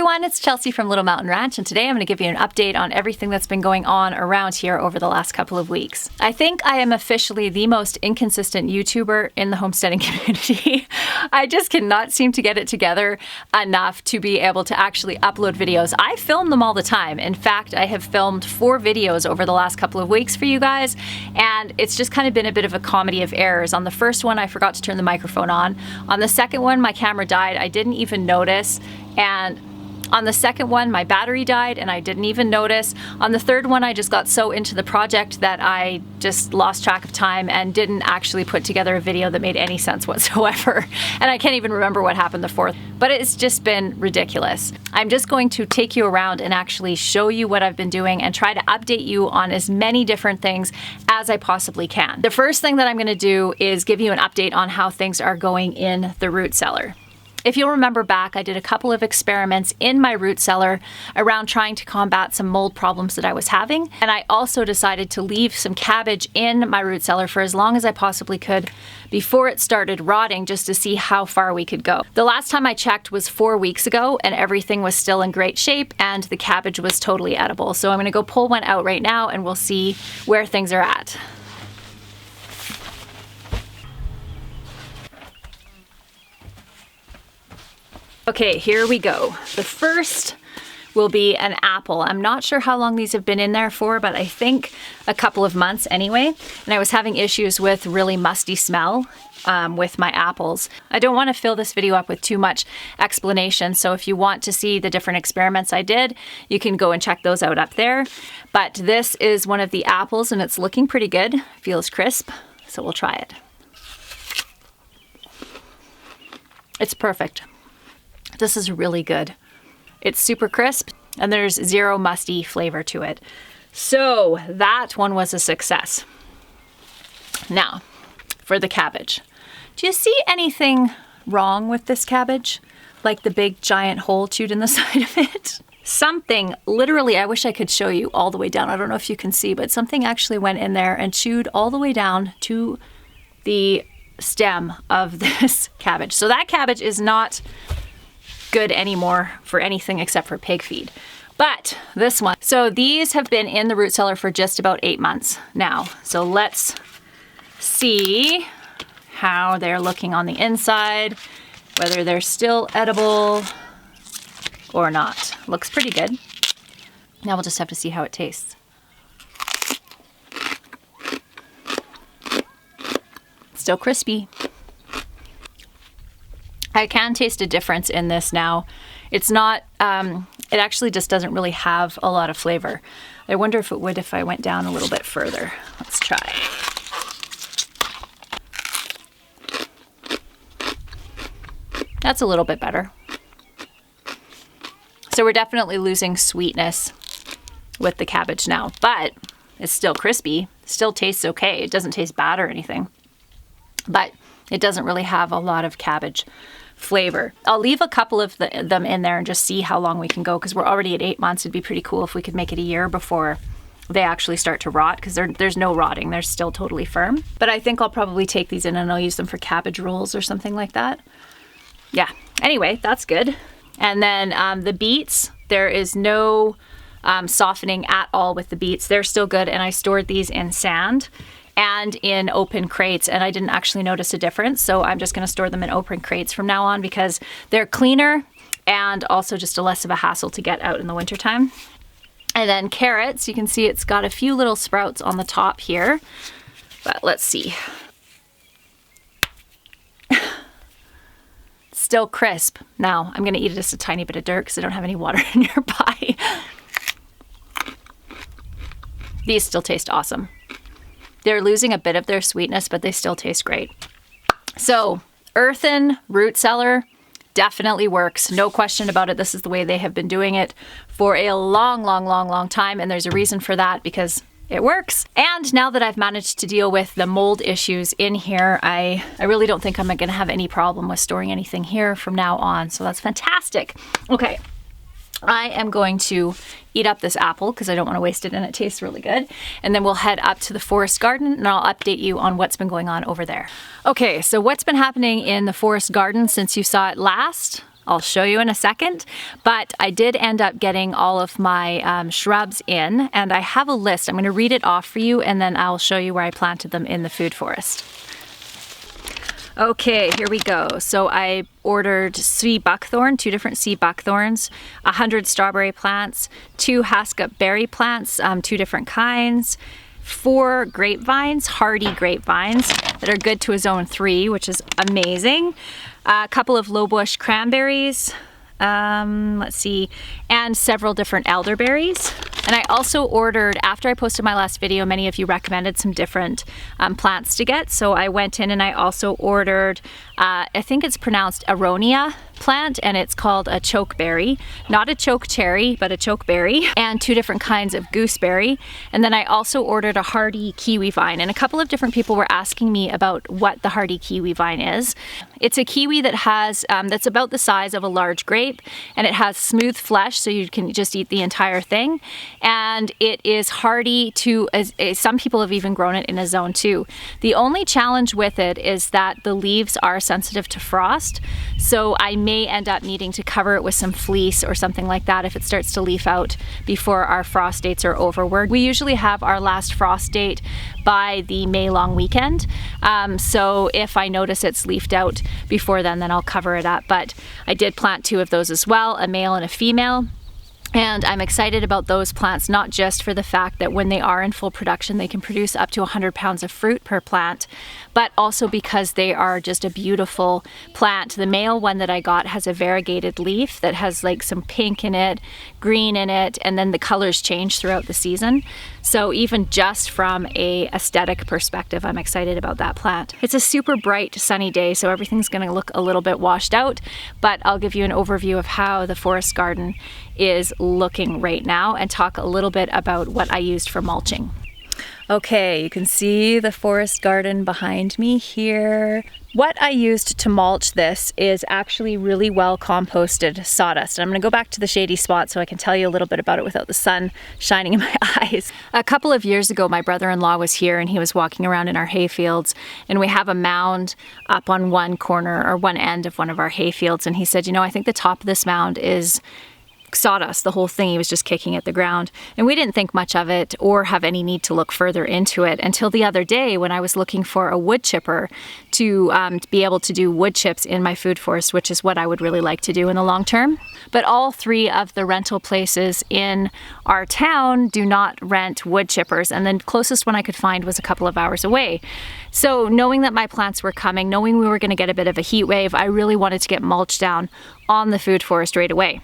everyone, it's Chelsea from Little Mountain Ranch, and today I'm going to give you an update on everything that's been going on around here over the last couple of weeks. I think I am officially the most inconsistent YouTuber in the homesteading community. I just cannot seem to get it together enough to be able to actually upload videos. I film them all the time. In fact, I have filmed 4 videos over the last couple of weeks for you guys, and it's just kind of been a bit of a comedy of errors. On the first one, I forgot to turn the microphone on. On the second one, my camera died. I didn't even notice. And on the second one, my battery died and I didn't even notice. On the third one, I just got so into the project that I just lost track of time and didn't actually put together a video that made any sense whatsoever. And I can't even remember what happened the fourth, but it's just been ridiculous. I'm just going to take you around and actually show you what I've been doing and try to update you on as many different things as I possibly can. The first thing that I'm going to do is give you an update on how things are going in the root cellar. If you'll remember back, I did a couple of experiments in my root cellar around trying to combat some mold problems that I was having. And I also decided to leave some cabbage in my root cellar for as long as I possibly could before it started rotting, just to see how far we could go. The last time I checked was 4 weeks ago and everything was still in great shape and the cabbage was totally edible. So I'm gonna go pull one out right now and we'll see where things are at. Okay, here we go. The first will be an apple. I'm not sure how long these have been in there for, but I think a couple of months anyway. And I was having issues with really musty smell with my apples. I don't want to fill this video up with too much explanation, so if you want to see the different experiments I did, you can go and check those out up there. But this is one of the apples and it's looking pretty good. Feels crisp, so we'll try it. It's perfect. This is really good. It's super crisp and there's zero musty flavor to it. So that one was a success. Now, for the cabbage. Do you see anything wrong with this cabbage? Like the big giant hole chewed in the side of it? Something, literally, I wish I could show you all the way down. I don't know if you can see, but something actually went in there and chewed all the way down to the stem of this cabbage. So that cabbage is not good anymore for anything except for pig feed. But this one, so these have been in the root cellar for just about 8 months now. So let's see how they're looking on the inside, whether they're still edible or not. Looks pretty good. Now we'll just have to see how it tastes. Still crispy. I can taste a difference in this now. It's not, it actually just doesn't really have a lot of flavor. I wonder if it would if I went down a little bit further. Let's try. That's a little bit better. So we're definitely losing sweetness with the cabbage now, but it's still crispy, still tastes okay. It doesn't taste bad or anything, but it doesn't really have a lot of cabbage flavor. I'll leave a couple of them in there and just see how long we can go, because we're already at 8 months. It'd be pretty cool if we could make it a year before they actually start to rot, because there's no rotting. They're still totally firm. But I think I'll probably take these in and I'll use them for cabbage rolls or something like that. Yeah, anyway, that's good. And then the beets, there is no softening at all with the beets. They're still good, and I stored these in sand and in open crates, and I didn't actually notice a difference, so I'm just going to store them in open crates from now on because they're cleaner and also just less of a hassle to get out in the wintertime. And then carrots, you can see it's got a few little sprouts on the top here, but let's see. Still crisp. Now I'm going to eat just a tiny bit of dirt because I don't have any water nearby. These still taste awesome. They're losing a bit of their sweetness, but they still taste great. So, earthen root cellar definitely works. No question about it. This is the way they have been doing it for a long time, and there's a reason for that because it works. And now that I've managed to deal with the mold issues in here, I really don't think I'm going to have any problem with storing anything here from now on. So that's fantastic. Okay. I am going to eat up this apple because I don't want to waste it and it tastes really good. And then we'll head up to the forest garden and I'll update you on what's been going on over there. Okay, so what's been happening in the forest garden since you saw it last? I'll show you in a second, but I did end up getting all of my shrubs in, and I have a list. I'm going to read it off for you, and then I'll show you where I planted them in the food forest. Okay, here we go. So I ordered sea buckthorn, 2 different sea buckthorns, 100 strawberry plants, 2 hascup berry plants, 2 different kinds, 4 grapevines, hardy grapevines that are good to a zone 3, which is amazing. A couple of low bush cranberries, let's see, and several different elderberries. And I also ordered, after I posted my last video, many of you recommended some different plants to get. So I went in and I also ordered, I think it's pronounced aronia plant, and it's called a chokeberry. Not a choke cherry, but a chokeberry, and 2 different kinds of gooseberry. And then I also ordered a hardy kiwi vine, and a couple of different people were asking me about what the hardy kiwi vine is. It's a kiwi that has, that's about the size of a large grape, and it has smooth flesh, so you can just eat the entire thing. And it is hardy to, some people have even grown it in a zone 2. The only challenge with it is that the leaves are sensitive to frost, so I may end up needing to cover it with some fleece or something like that if it starts to leaf out before our frost dates are over. We usually have our last frost date by the May long weekend, so if I notice it's leafed out before then I'll cover it up. But I did plant 2 of those as well, a male and a female. And I'm excited about those plants, not just for the fact that when they are in full production, they can produce up to 100 pounds of fruit per plant, but also because they are just a beautiful plant. The male one that I got has a variegated leaf that has like some pink in it, green in it, and then the colors change throughout the season. So even just from a aesthetic perspective, I'm excited about that plant. It's a super bright sunny day, so everything's gonna look a little bit washed out, but I'll give you an overview of how the forest garden is looking right now and talk a little bit about what I used for mulching. Okay, you can see the forest garden behind me here. What I used to mulch this is actually really well composted sawdust. I'm gonna go back to the shady spot so I can tell you a little bit about it without the sun shining in my eyes. A couple of years ago, my brother-in-law was here and he was walking around in our hay fields, and we have a mound up on one corner or one end of one of our hay fields, and he said, you know, I think the top of this mound is sawdust, the whole thing. He was just kicking at the ground, and we didn't think much of it or have any need to look further into it until the other day when I was looking for a wood chipper to be able to do wood chips in my food forest, which is what I would really like to do in the long term. But all 3 of the rental places in our town do not rent wood chippers, and the closest one I could find was a couple of hours away. So knowing that my plants were coming, knowing we were going to get a bit of a heat wave, I really wanted to get mulch down on the food forest right away.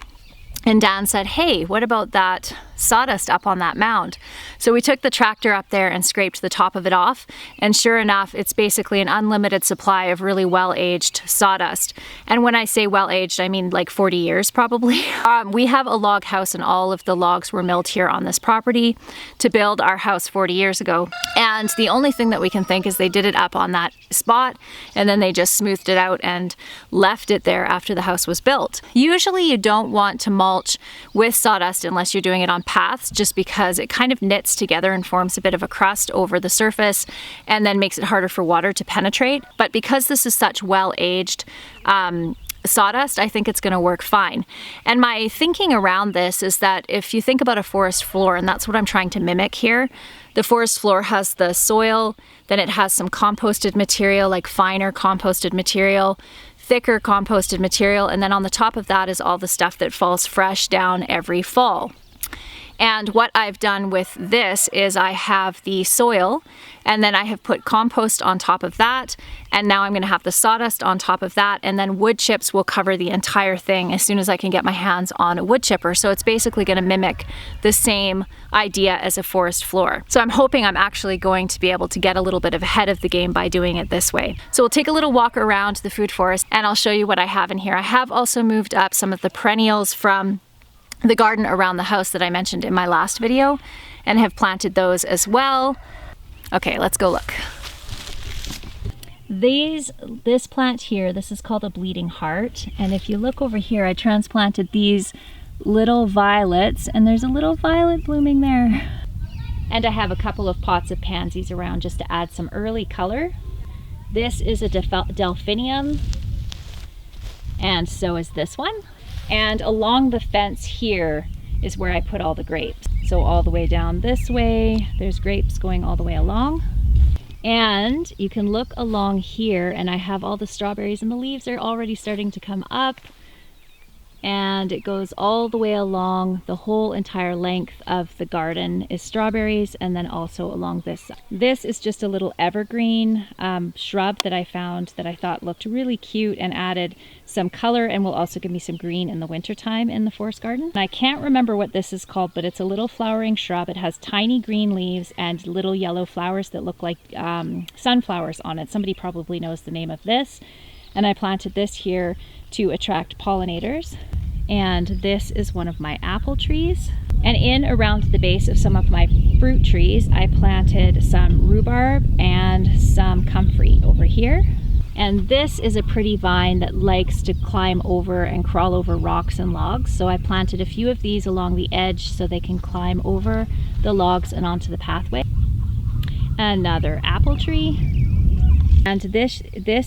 And Dan said, hey, what about that sawdust up on that mound? So we took the tractor up there and scraped the top of it off, and sure enough, it's basically an unlimited supply of really well-aged sawdust. And when I say well-aged, I mean like 40 years probably. We have a log house, and all of the logs were milled here on this property to build our house 40 years ago. And the only thing that we can think is they did it up on that spot, and then they just smoothed it out and left it there after the house was built. Usually you don't want to mulch with sawdust unless you're doing it on paths, just because it kind of knits together and forms a bit of a crust over the surface and then makes it harder for water to penetrate. But because this is such well-aged sawdust, I think it's going to work fine. And my thinking around this is that if you think about a forest floor, and that's what I'm trying to mimic here, the forest floor has the soil, then it has some composted material, like finer composted material, thicker composted material, and then on the top of that is all the stuff that falls fresh down every fall. And what I've done with this is I have the soil, and then I have put compost on top of that, and now I'm going to have the sawdust on top of that, and then wood chips will cover the entire thing as soon as I can get my hands on a wood chipper. So it's basically going to mimic the same idea as a forest floor. So I'm hoping I'm actually going to be able to get a little bit ahead of the game by doing it this way. So we'll take a little walk around the food forest, and I'll show you what I have in here. I have also moved up some of the perennials from the garden around the house that I mentioned in my last video, and have planted those as well. Okay, let's go look. This plant here, this is called a bleeding heart, and if you look over here, I transplanted these little violets, and there's a little violet blooming there. And I have a couple of pots of pansies around just to add some early color. This is a delphinium. And so is this one. And along the fence here is where I put all the grapes. So all the way down this way, there's grapes going all the way along. And you can look along here, and I have all the strawberries, and the leaves are already starting to come up. And it goes all the way along the whole entire length of the garden is strawberries, and then also along this side. This is just a little evergreen shrub that I found that I thought looked really cute and added some color and will also give me some green in the wintertime in the forest garden. And I can't remember what this is called, but it's a little flowering shrub. It has tiny green leaves and little yellow flowers that look like sunflowers on it. Somebody probably knows the name of this. And I planted this here to attract pollinators. And this is one of my apple trees. And in around the base of some of my fruit trees, I planted some rhubarb and some comfrey over here. And this is a pretty vine that likes to climb over and crawl over rocks and logs. So I planted a few of these along the edge so they can climb over the logs and onto the pathway. Another apple tree. And this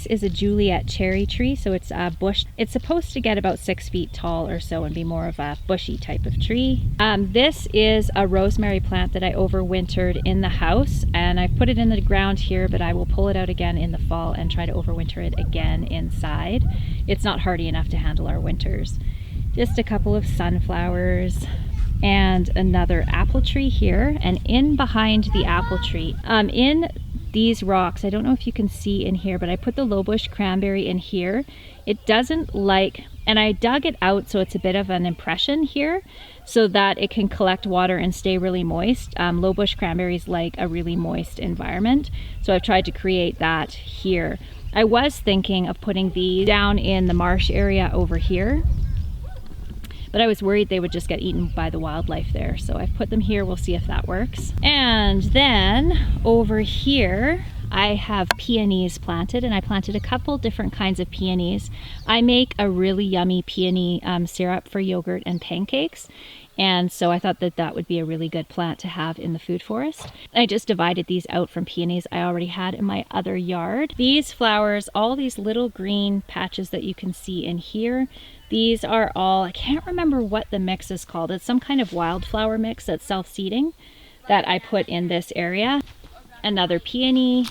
is a Juliet cherry tree, so it's a bush. It's supposed to get about 6 feet tall or so and be more of a bushy type of tree. This is a rosemary plant that I overwintered in the house, and I put it in the ground here, but I will pull it out again in the fall and try to overwinter it again inside. It's not hardy enough to handle our winters. Just a couple of sunflowers. And another apple tree here, and in behind the apple tree, in these rocks, I don't know if you can see in here, but I put the low bush cranberry in here. It doesn't like, and I dug it out so it's a bit of an impression here so that it can collect water and stay really moist. Low bush cranberries like a really moist environment, so I've tried to create that here. I was thinking of putting these down in the marsh area over here, but I was worried they would just get eaten by the wildlife there. So I've put them here, we'll see if that works. And then over here, I have peonies planted, and I planted a couple different kinds of peonies. I make a really yummy peony syrup for yogurt and pancakes. And so I thought that that would be a really good plant to have in the food forest. I just divided these out from peonies I already had in my other yard. These flowers, all these little green patches that you can see in here, these are all, I can't remember what the mix is called. It's some kind of wildflower mix that's self-seeding that I put in this area. Another peony,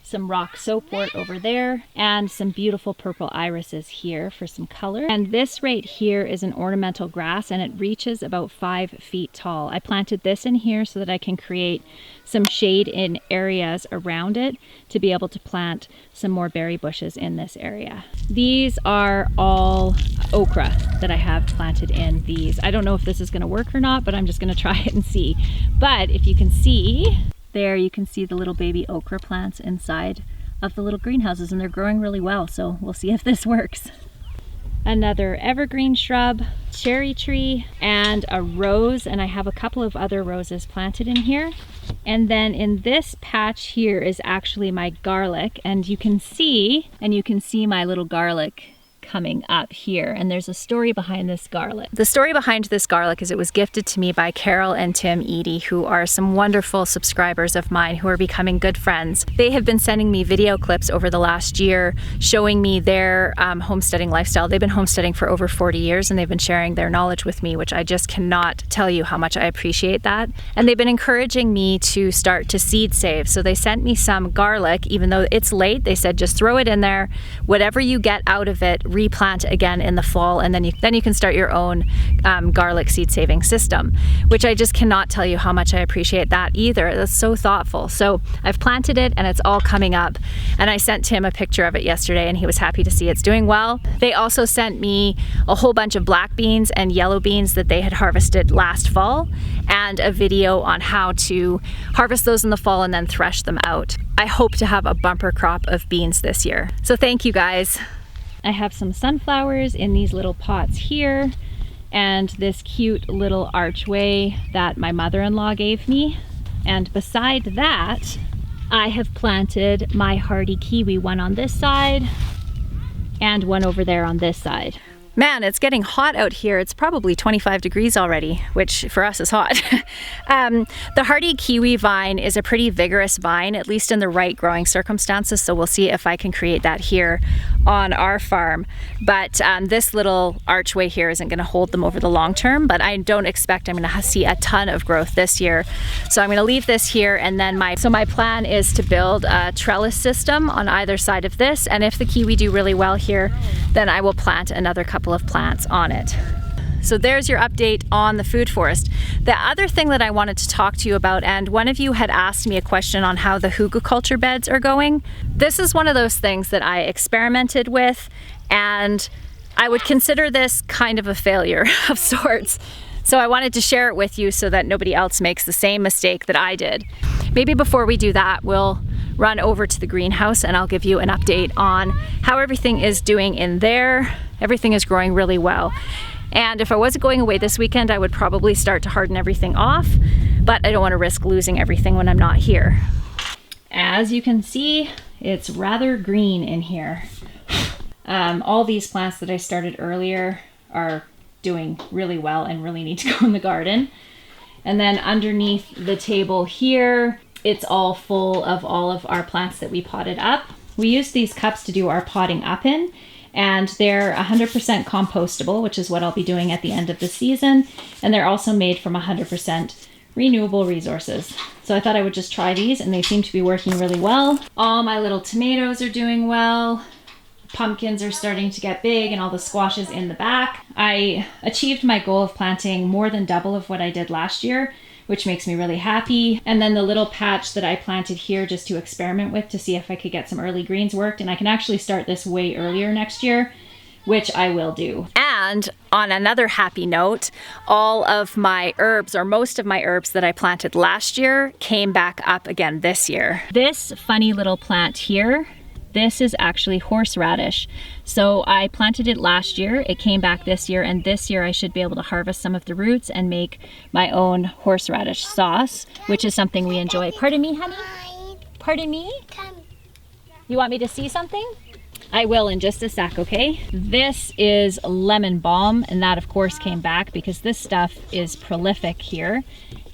some rock soapwort over there, and some beautiful purple irises here for some color. And this right here is an ornamental grass, and it reaches about 5 feet tall. I planted this in here so that I can create some shade in areas around it to be able to plant some more berry bushes in this area. These are all okra that I have planted in these. I don't know if this is going to work or not, but I'm just going to try it and see. But if you can see, there you can see the little baby okra plants inside of the little greenhouses, and they're growing really well, so we'll see if this works. Another evergreen shrub, cherry tree, and a rose, and I have a couple of other roses planted in here. And then in this patch here is actually my garlic, and you can see my little garlic coming up here, and there's a story behind this garlic. The story behind this garlic is it was gifted to me by Carol and Tim Eady, who are some wonderful subscribers of mine who are becoming good friends. They have been sending me video clips over the last year showing me their homesteading lifestyle. They've been homesteading for over 40 years, and they've been sharing their knowledge with me, which I just cannot tell you how much I appreciate that. And they've been encouraging me to start to seed save. So they sent me some garlic, even though it's late. They said just throw it in there, whatever you get out of it, replant again in the fall, and then you can start your own garlic seed saving system, which I just cannot tell you how much I appreciate that either. That's so thoughtful. So I've planted it, and it's all coming up, and I sent Tim a picture of it yesterday, and he was happy to see it's doing well. They also sent me a whole bunch of black beans and yellow beans that they had harvested last fall, and a video on how to harvest those in the fall and then thresh them out. I hope to have a bumper crop of beans this year. So thank you guys. I have some sunflowers in these little pots here, and this cute little archway that my mother-in-law gave me. And beside that, I have planted my hardy kiwi, one on this side and one over there on this side. Man, it's getting hot out here. It's probably 25 degrees already, which for us is hot. The hardy kiwi vine is a pretty vigorous vine, at least in the right growing circumstances, so we'll see if I can create that here on our farm. But this little archway here isn't going to hold them over the long term, but I don't expect I'm going to see a ton of growth this year. So I'm going to leave this here, and then my plan is to build a trellis system on either side of this, and if the kiwi do really well here, then I will plant another couple of plants on it. So there's your update on the food forest. The other thing that I wanted to talk to you about, and one of you had asked me a question on how the hugelkultur beds are going. This is one of those things that I experimented with, and I would consider this kind of a failure of sorts. So I wanted to share it with you so that nobody else makes the same mistake that I did. Maybe before we do that, we'll run over to the greenhouse and I'll give you an update on how everything is doing in there. Everything is growing really well. And if I wasn't going away this weekend, I would probably start to harden everything off, but I don't want to risk losing everything when I'm not here. As you can see, it's rather green in here. All these plants that I started earlier are doing really well and really need to go in the garden. And then underneath the table here, it's all full of all of our plants that we potted up. We use these cups to do our potting up in, and they're 100% compostable, which is what I'll be doing at the end of the season. And they're also made from 100% renewable resources. So I thought I would just try these, and they seem to be working really well. All my little tomatoes are doing well. Pumpkins are starting to get big, and all the squashes in the back. I achieved my goal of planting more than double of what I did last year, which makes me really happy. And then the little patch that I planted here just to experiment with to see if I could get some early greens worked, and I can actually start this way earlier next year, which I will do. And on another happy note, all of my herbs, or most of my herbs that I planted last year, came back up again this year. This funny little plant here, this is actually horseradish. So I planted it last year, it came back this year, and this year I should be able to harvest some of the roots and make my own horseradish sauce, which is something we enjoy. Pardon me, honey? Pardon me? You want me to see something? I will in just a sec, okay? This is lemon balm, and that of course came back because this stuff is prolific here.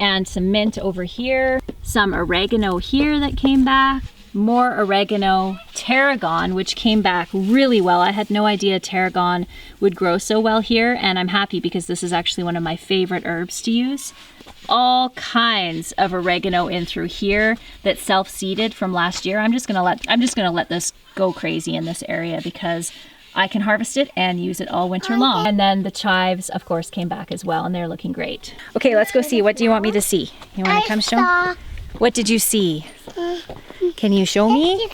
And some mint over here, some oregano here that came back, more oregano, tarragon, which came back really well. I had no idea tarragon would grow so well here, and I'm happy because this is actually one of my favorite herbs to use. All kinds of oregano in through here that self-seeded from last year. I'm just gonna let this go crazy in this area because I can harvest it and use it all winter long. And then the chives, of course, came back as well, and they're looking great. Okay, let's go see. What do you want me to see? You want to come show? What did you see? Can you show me?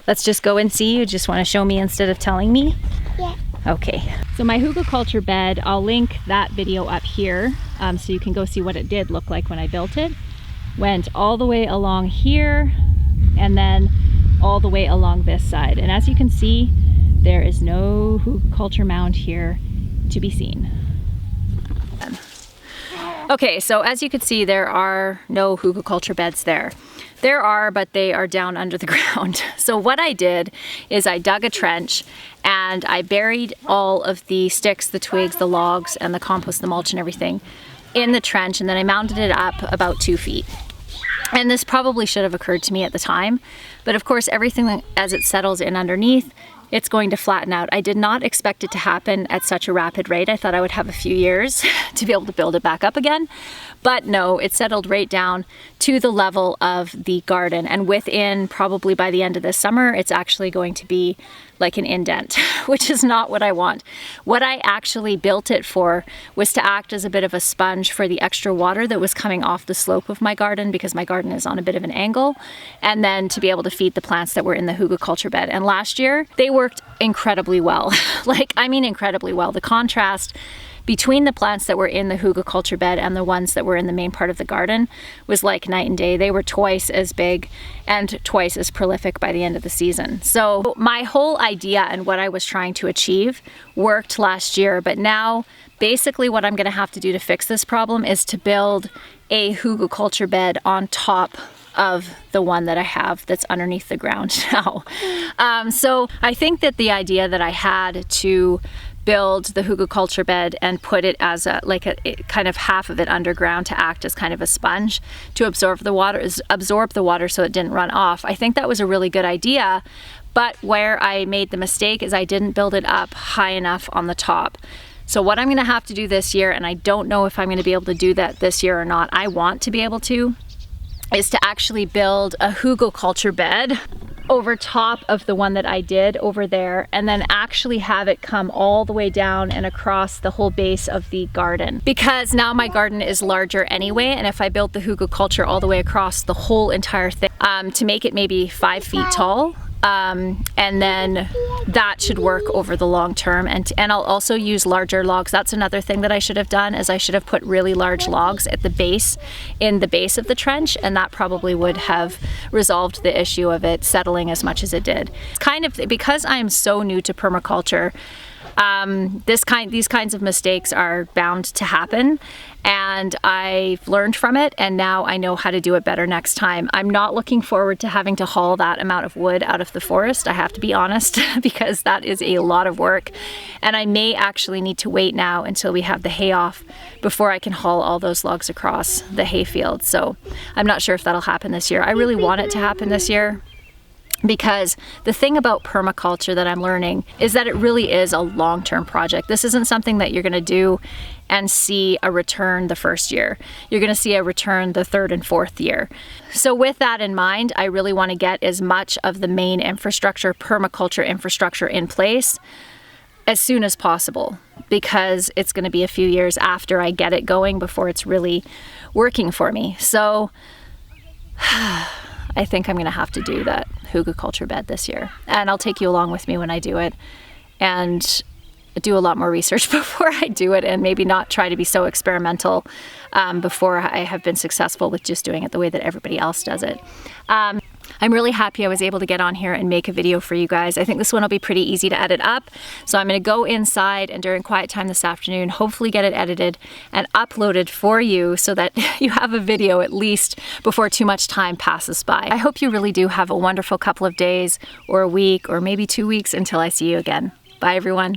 Let's just go and see. You just want to show me instead of telling me? Yeah. Okay. So my hugelkultur bed, I'll link that video up here so you can go see what it did look like when I built it. Went all the way along here and then all the way along this side. And as you can see, there is no hugelkultur mound here to be seen. Okay, so as you can see, there are no hugelkultur beds there. There are, but they are down under the ground. So what I did is I dug a trench and I buried all of the sticks, the twigs, the logs, and the compost, the mulch and everything in the trench, and then I mounted it up about 2 feet. And this probably should have occurred to me at the time, but of course everything as it settles in underneath, it's going to flatten out. I did not expect it to happen at such a rapid rate. I thought I would have a few years to be able to build it back up again. But no, it settled right down to the level of the garden. And within probably by the end of this summer, it's actually going to be like an indent, which is not what I want. What I actually built it for was to act as a bit of a sponge for the extra water that was coming off the slope of my garden, because my garden is on a bit of an angle, and then to be able to feed the plants that were in the hugelkultur bed. And last year, they worked incredibly well. I mean incredibly well. The contrast between the plants that were in the hugelkultur bed and the ones that were in the main part of the garden was like night and day. They were twice as big and twice as prolific by the end of the season. So my whole idea and what I was trying to achieve worked last year, but now basically what I'm gonna have to do to fix this problem is to build a hugelkultur bed on top of the one that I have that's underneath the ground now. So I think that the idea that I had to build the Hugelkultur bed and put it as a kind of half of it underground to act as kind of a sponge to absorb the water so it didn't run off. I think that was a really good idea, but where I made the mistake is I didn't build it up high enough on the top. So what I'm going to have to do this year, and I don't know if I'm going to be able to do that this year or not, I want to be able to, is to actually build a Hugelkultur bed over top of the one that I did over there, and then actually have it come all the way down and across the whole base of the garden. Because now my garden is larger anyway, and if I built the Hugelkultur all the way across the whole entire thing, to make it maybe 5 feet tall, and then that should work over the long term. And I'll also use larger logs. That's another thing that I should have done, is I should have put really large logs at the base, in the base of the trench, and that probably would have resolved the issue of it settling as much as it did. It's kind of, because I am so new to permaculture, these kinds of mistakes are bound to happen, and I've learned from it, and now I know how to do it better next time. I'm not looking forward to having to haul that amount of wood out of the forest, I have to be honest, because that is a lot of work, and I may actually need to wait now until we have the hay off before I can haul all those logs across the hay field. So I'm not sure if that'll happen this year. I really want it to happen this year, because the thing about permaculture that I'm learning is that it really is a long-term project. This isn't something that you're going to do and see a return the first year. You're going to see a return the third and fourth year. So with that in mind, I really want to get as much of the main infrastructure, permaculture infrastructure, in place as soon as possible, because it's going to be a few years after I get it going before it's really working for me. So I think I'm going to have to do that Hugelkultur bed this year, and I'll take you along with me when I do it, and do a lot more research before I do it, and maybe not try to be so experimental before I have been successful with just doing it the way that everybody else does it. I'm really happy I was able to get on here and make a video for you guys. I think this one will be pretty easy to edit up. So I'm going to go inside and during quiet time this afternoon, hopefully get it edited and uploaded for you so that you have a video at least before too much time passes by. I hope you really do have a wonderful couple of days or a week or maybe 2 weeks until I see you again. Bye everyone.